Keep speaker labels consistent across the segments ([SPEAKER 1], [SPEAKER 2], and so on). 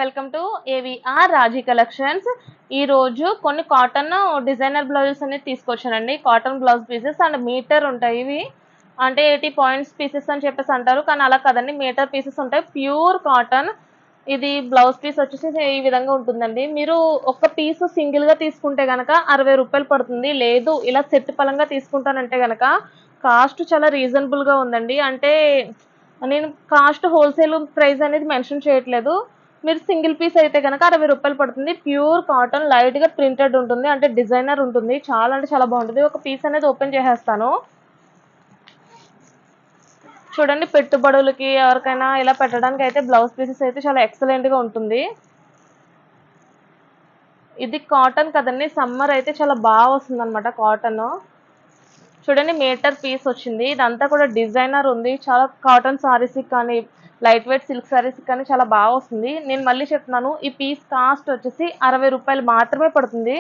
[SPEAKER 1] Welcome to AVR Raji collections. ఈ రోజు కొన్ని కాటన్ డిజైనర్ బ్లౌజెస్ అనేది తీసుకొచ్చానండి. Cotton blouse pieces and metre ఉంటాయి. ఇవి అంటే 80 పాయింట్స్ పీసెస్ అని చెప్పేసి అంటారు, కానీ అలా కదండి, మీటర్ పీసెస్ ఉంటాయి. Pure cotton. ఇది బ్లౌజ్ పీస్ వచ్చేసి ఈ విధంగా ఉంటుందండి. మీరు ఒక పీస్ సింగిల్ గా తీసుకుంటే గనక 60 రూపాయలు పడుతుంది. లేదు ఇలా సెట్ పరంగా తీసుకుంటానంటే గనక కాస్ట్ చాలా రీజనబుల్ గా ఉందండి. అంటే నేను కాస్ట్ హోల్సేల్ ప్రైస్ అనేది మెన్షన్ చేయట్లేదు. మీరు సింగిల్ పీస్ అయితే కనుక 60 రూపాయలు పడుతుంది. ప్యూర్ కాటన్, లైట్ గా ప్రింటెడ్ ఉంటుంది, అంటే డిజైనర్ ఉంటుంది. చాలా అంటే చాలా బాగుంటుంది. ఒక పీస్ అనేది ఓపెన్ చేసేస్తాను. చూడండి, పెట్టుబడులకి ఎవరికైనా ఇలా పెట్టడానికి అయితే బ్లౌజ్ పీసెస్ అయితే చాలా ఎక్సలెంట్ గా ఉంటుంది. ఇది కాటన్ కదండి, సమ్మర్ అయితే చాలా బాగా వస్తుంది అనమాట కాటన్. చూడండి, మీటర్ పీస్ వచ్చింది. ఇదంతా కూడా డిజైనర్ ఉంది. చాలా కాటన్ సారీస్ కానీ లైట్ వెయిట్ సిల్క్ సారీస్ కానీ చాలా బాగా వస్తుంది. నేను మళ్ళీ చెప్తున్నాను, ఈ పీస్ కాస్ట్ వచ్చేసి 60 రూపాయలు మాత్రమే పడుతుంది.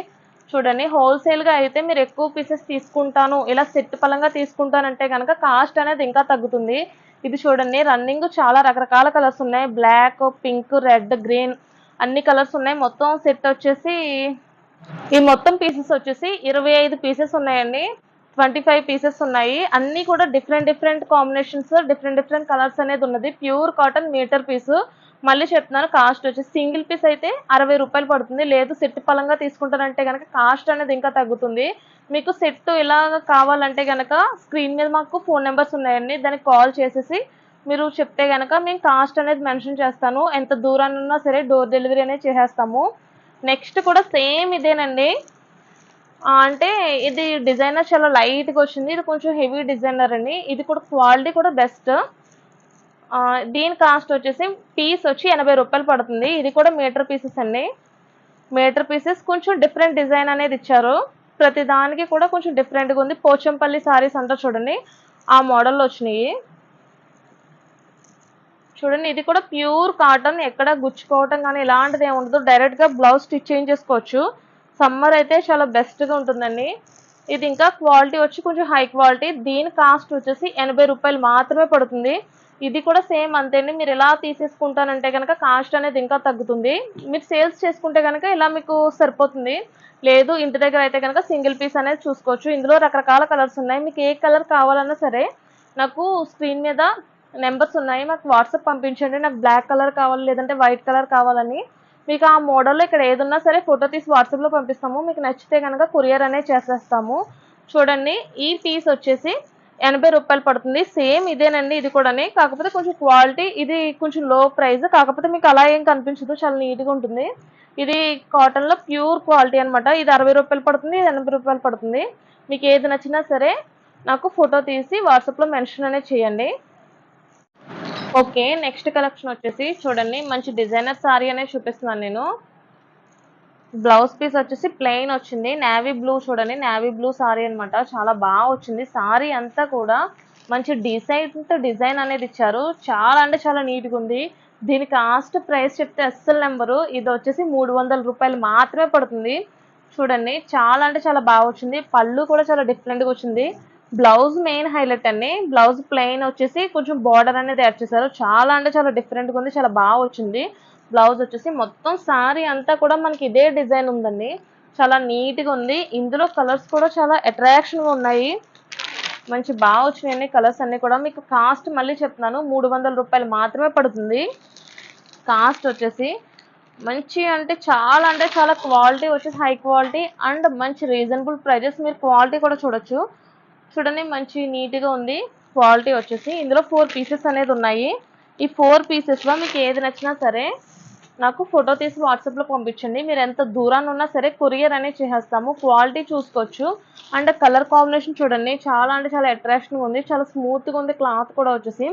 [SPEAKER 1] చూడండి, హోల్సేల్ గా అయితే మీరు ఎక్కువ పీసెస్ తీసుకుంటాను, ఇలా సెట్ పరంగా తీసుకుంటానంటే కనుక కాస్ట్ అనేది ఇంకా తగ్గుతుంది. ఇది చూడండి, రన్నింగ్ చాలా రకరకాల కలర్స్ ఉన్నాయి. బ్లాక్, పింక్, రెడ్, గ్రీన్ అన్ని కలర్స్ ఉన్నాయి. మొత్తం సెట్ వచ్చేసి ఈ మొత్తం పీసెస్ వచ్చేసి 25 పీసెస్ ఉన్నాయండి. 25 పీసెస్ ఉన్నాయి. అన్ని కూడా డిఫరెంట్ కాంబినేషన్స్, డిఫరెంట్ కలర్స్ అనేది ఉన్నది. Pure cotton metre piece. మళ్ళీ చెప్తున్నాను, కాస్ట్ వచ్చేసి సింగిల్ పీస్ అయితే 60 రూపాయలు పడుతుంది. లేదు సెట్ పరంగా తీసుకుంటారంటే కనుక కాస్ట్ అనేది ఇంకా తగ్గుతుంది. మీకు సెట్ ఇలాగ కావాలంటే కనుక స్క్రీన్ మీద మాకు ఫోన్ నెంబర్స్ ఉన్నాయండి. దానికి కాల్ చేసేసి మీరు చెప్తే కనుక మేము కాస్ట్ అనేది మెన్షన్ చేస్తాను. ఎంత దూరాన్ని ఉన్నా సరే డోర్ డెలివరీ అనేది చేసేస్తాము. నెక్స్ట్ కూడా సేమ్ ఇదేనండి. అంటే ఇది డిజైనర్ చాలా లైట్గా వచ్చింది. ఇది కొంచెం హెవీ డిజైనర్ అండి. ఇది కూడా క్వాలిటీ కూడా బెస్ట్. దీని కాస్ట్ వచ్చేసి పీస్ వచ్చి 80 రూపాయలు పడుతుంది. ఇది కూడా మీటర్ పీసెస్ అండి. మీటర్ పీసెస్ కొంచెం డిఫరెంట్ డిజైన్ అనేది ఇచ్చారు. ప్రతి దానికి కూడా కొంచెం డిఫరెంట్గా ఉంది. పోచంపల్లి సారీస్ అంటారు చూడండి, ఆ మోడల్లో వచ్చినాయి. చూడండి, ఇది కూడా ప్యూర్ కాటన్. ఎక్కడ గుచ్చుకోవటం కానీ ఇలాంటిది ఏమి ఉండదు. డైరెక్ట్గా బ్లౌజ్ స్టిచ్ చేయించేసుకోవచ్చు. సమ్మర్ అయితే చాలా బెస్ట్గా ఉంటుందండి. ఇది ఇంకా క్వాలిటీ వచ్చి కొంచెం హై క్వాలిటీ. దీని కాస్ట్ వచ్చేసి 80 రూపాయలు మాత్రమే పడుతుంది. ఇది కూడా సేమ్ అంతేండి. మీరు ఇలా తీసేసుకుంటానంటే కనుక కాస్ట్ అనేది ఇంకా తగ్గుతుంది. మీరు సేల్స్ చేసుకుంటే కనుక ఇలా మీకు సరిపోతుంది. లేదు ఇంటి దగ్గర అయితే కనుక సింగిల్ పీస్ అనేది చూసుకోవచ్చు. ఇందులో రకరకాల కలర్స్ ఉన్నాయి. మీకు ఏ కలర్ కావాలన్నా సరే నాకు స్క్రీన్ మీద నెంబర్స్ ఉన్నాయి, మాకు వాట్సాప్ పంపించండి. నాకు బ్లాక్ కలర్ కావాలి, లేదంటే వైట్ కలర్ కావాలని. మీకు ఆ మోడల్లో ఇక్కడ ఏదున్నా సరే ఫోటో తీసి వాట్సాప్లో పంపిస్తాము. మీకు నచ్చితే కనుక కొరియర్ అనేది చేసేస్తాము. చూడండి, ఈ పీస్ వచ్చేసి 80 రూపాయలు పడుతుంది. సేమ్ ఇదేనండి, ఇది కూడా. కాకపోతే కొంచెం క్వాలిటీ ఇది కొంచెం లో ప్రైస్. కాకపోతే మీకు అలా ఏం కనిపించదు, చాలా నీట్గా ఉంటుంది. ఇది కాటన్లో ప్యూర్ క్వాలిటీ అనమాట. ఇది 60 రూపాయలు పడుతుంది, ఇది 80 రూపాయలు పడుతుంది. మీకు ఏది నచ్చినా సరే నాకు ఫోటో తీసి వాట్సాప్లో మెన్షన్ అనేది చేయండి. ఓకే, నెక్స్ట్ కలెక్షన్ వచ్చేసి చూడండి, మంచి డిజైనర్ సారీ అనేది చూపిస్తున్నాను నేను. బ్లౌజ్ పీస్ వచ్చేసి ప్లెయిన్ వచ్చింది. Navy blue. చూడండి, నేవీ బ్లూ సారీ అనమాట. చాలా బాగా వచ్చింది. సారీ అంతా కూడా మంచి డిజైన్ అనేది ఇచ్చారు. చాలా అంటే చాలా నీట్గా ఉంది. దీని కాస్ట్ ప్రైస్ చెప్తే అస్సలు నెంబరు. ఇది వచ్చేసి 300 రూపాయలు మాత్రమే పడుతుంది. చూడండి, చాలా అంటే చాలా బాగా వచ్చింది. పళ్ళు కూడా చాలా డిఫరెంట్గా వచ్చింది. బ్లౌజ్ మెయిన్ హైలైట్ అండి. బ్లౌజ్ ప్లెయిన్ వచ్చేసి కొంచెం బార్డర్ అనేది యాడ్ చేశారు. చాలా అంటే చాలా డిఫరెంట్గా ఉంది. చాలా బాగా వచ్చింది. బ్లౌజ్ వచ్చేసి మొత్తం సారీ అంతా కూడా మనకి ఇదే డిజైన్ ఉందండి. చాలా నీట్గా ఉంది. ఇందులో కలర్స్ కూడా చాలా అట్రాక్షన్గా ఉన్నాయి. మంచి బాగా వచ్చినాయండి కలర్స్ అన్నీ కూడా. మీకు కాస్ట్ మళ్ళీ చెప్తున్నాను, 300 రూపాయలు మాత్రమే పడుతుంది. కాస్ట్ వచ్చేసి మంచి అంటే చాలా క్వాలిటీ వచ్చేసి హై క్వాలిటీ అండ్ మంచి రీజనబుల్ ప్రైజెస్. మీరు క్వాలిటీ కూడా చూడొచ్చు. చూడండి, మంచి నీట్గా ఉంది. క్వాలిటీ వచ్చేసి ఇందులో 4 పీసెస్ అనేది ఉన్నాయి. ఈ 4 పీసెస్లో మీకు ఏది నచ్చినా సరే నాకు ఫోటో తీసి వాట్సాప్లో పంపించండి. మీరు ఎంత దూరాన్ని ఉన్నా సరే కొరియర్ అనేది చేసేస్తాము. క్వాలిటీ చూసుకోవచ్చు. అండ్ కలర్ కాంబినేషన్ చూడండి, చాలా అంటే చాలా అట్రాక్షన్గా ఉంది. చాలా స్మూత్గా ఉంది. క్లాత్ కూడా వచ్చేసి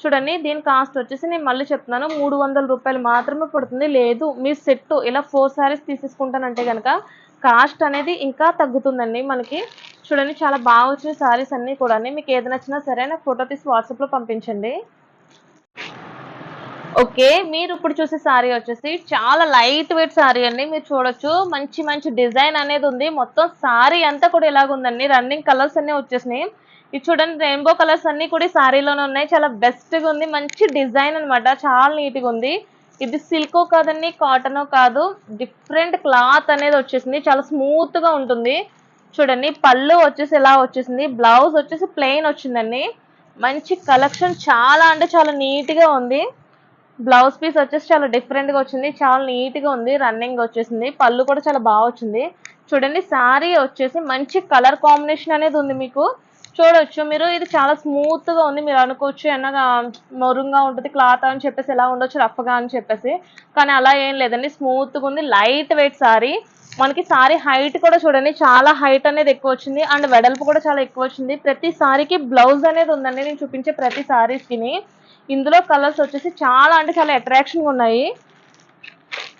[SPEAKER 1] చూడండి. దీని కాస్ట్ వచ్చేసి నేను మళ్ళీ చెప్తున్నాను, 300 రూపాయలు మాత్రమే పడుతుంది. లేదు మీ సెట్ ఇలా 4 శారీస్ తీసేసుకుంటానంటే కనుక కాస్ట్ అనేది ఇంకా తగ్గుతుందండి మనకి. చూడండి, చాలా బాగా వచ్చిన శారీస్ అన్నీ కూడా. మీకు ఏది నచ్చినా సరే నాకు ఫోటో తీసి వాట్సాప్లో పంపించండి. ఓకే, మీరు ఇప్పుడు చూసే సారీ వచ్చేసి చాలా లైట్ వెయిట్ సారీ అండి. మీరు చూడొచ్చు, మంచి డిజైన్ అనేది ఉంది. మొత్తం సారీ అంతా కూడా ఇలాగ ఉందండి. రన్నింగ్ కలర్స్ అన్నీ వచ్చేసినాయి. ఇది చూడండి, రెయిన్బో కలర్స్ అన్నీ కూడా ఈ సారీలోనే ఉన్నాయి. చాలా బెస్ట్గా ఉంది. మంచి డిజైన్ అనమాట. చాలా నీట్గా ఉంది. ఇది సిల్కో కాదండి, కాటనో కాదు, డిఫరెంట్ క్లాత్ అనేది వచ్చేసింది. చాలా స్మూత్ గా ఉంటుంది. చూడండి పళ్ళు వచ్చేసి ఇలా వచ్చేసింది. బ్లౌజ్ వచ్చేసి ప్లెయిన్ వచ్చిందండి. మంచి కలెక్షన్, చాలా అంటే చాలా నీట్ గా ఉంది. బ్లౌజ్ పీస్ వచ్చేసి చాలా డిఫరెంట్ గా వచ్చింది. చాలా నీట్ గా ఉంది. రన్నింగ్ వచ్చేసింది. పళ్ళు కూడా చాలా బాగా వచ్చింది. చూడండి శారీ వచ్చేసి మంచి కలర్ కాంబినేషన్ అనేది ఉంది. మీకు చూడొచ్చు మీరు, ఇది చాలా స్మూత్ గా ఉంది. మీరు అనుకోవచ్చు ఎన్నగా మొరుంగా ఉంటుంది క్లాత్ అని చెప్పేసి, ఎలా ఉండొచ్చు రఫ్ గా అని చెప్పేసి, కానీ అలా ఏం లేదండి. స్మూత్ గా ఉంది. Light weight sorry. మనకి సారీ హైట్ కూడా చూడండి, చాలా హైట్ అనేది ఎక్కువ వచ్చింది. అండ్ వెడల్పు కూడా చాలా ఎక్కువ వచ్చింది. ప్రతి సారీకి బ్లౌజ్ అనేది ఉందండి, నేను చూపించే ప్రతి సారీస్కి. ఇందులో కలర్స్ వచ్చేసి చాలా అంటే చాలా అట్రాక్షన్ గా ఉన్నాయి.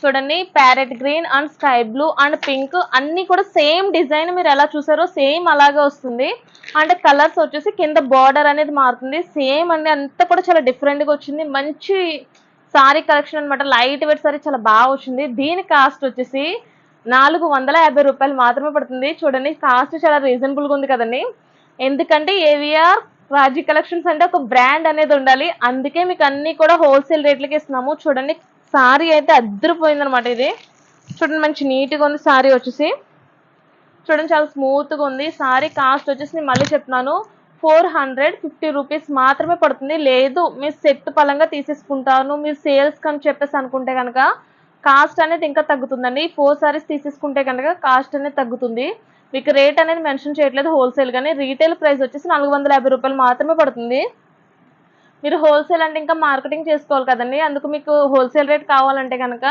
[SPEAKER 1] చూడండి parrot green and sky blue and pink అన్ని కూడా సేమ్ డిజైన్, మీరు ఎలా చూసారో సేమ్ అలాగే వస్తుంది. అంటే కలర్స్ వచ్చేసి కింద బార్డర్ అనేది మారుతుంది. సేమ్ అండి, అంతా కూడా చాలా డిఫరెంట్ గా వచ్చింది. మంచి సారీ కలెక్షన్ అనమాట. లైట్ వెయిట్ సారీ చాలా బాగా వచ్చింది. దీని కాస్ట్ వచ్చేసి 450 రూపాయలు మాత్రమే పడుతుంది. చూడండి కాస్ట్ చాలా రీజనబుల్ గా ఉంది కదండి. ఎందుకంటే ఏవిఆర్ రాజీ కలెక్షన్స్ అంటే ఒక బ్రాండ్ అనేది ఉండాలి. అందుకే మీకు అన్ని కూడా హోల్సేల్ రేట్లకి ఇస్తున్నాము. చూడండి సారీ అయితే అద్దరిపోయింది అనమాట. ఇది చూడండి మంచి నీట్ గా ఉంది. సారీ వచ్చేసి చూడండి చాలా స్మూత్ గా ఉంది. సారీ కాస్ట్ వచ్చేసి నేను మళ్ళీ చెప్తున్నాను, 450 రూపీస్ మాత్రమే పడుతుంది. లేదు మీరు సెట్ పరంగా తీసేసుకుంటాను, మీరు సేల్స్ కని చెప్పేసి అనుకుంటే కనుక కాస్ట్ అనేది ఇంకా తగ్గుతుందండి. 4 సారీస్ తీసేసుకుంటే కనుక కాస్ట్ అనేది తగ్గుతుంది. మీకు రేట్ అనేది మెన్షన్ చేయట్లేదు హోల్సేల్ గానీ, రీటైల్ ప్రైస్ వచ్చేసి 450 రూపాయలు మాత్రమే పడుతుంది. మీరు హోల్సేల్ అంటే ఇంకా మార్కెటింగ్ చేసుకోవాలి కదండి. అందుకు మీకు హోల్సేల్ రేట్ కావాలంటే కనుక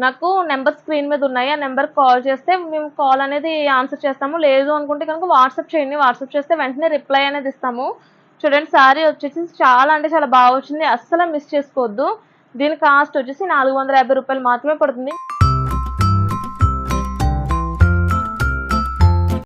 [SPEAKER 1] నాకు నెంబర్ స్క్రీన్ మీద ఉన్నాయి. ఆ నెంబర్కి కాల్ చేస్తే మేము కాల్ అనేది ఆన్సర్ చేస్తాము. లేదు అనుకుంటే కనుక వాట్సాప్ చేయండి. వాట్సాప్ చేస్తే వెంటనే రిప్లై అనేది ఇస్తాము. చూడండి సారీ వచ్చేసి చాలా అంటే చాలా బాగా వచ్చింది. అస్సలు మిస్ చేసుకోవద్దు. దీని కాస్ట్ వచ్చేసి 450 రూపాయలు మాత్రమే పడుతుంది.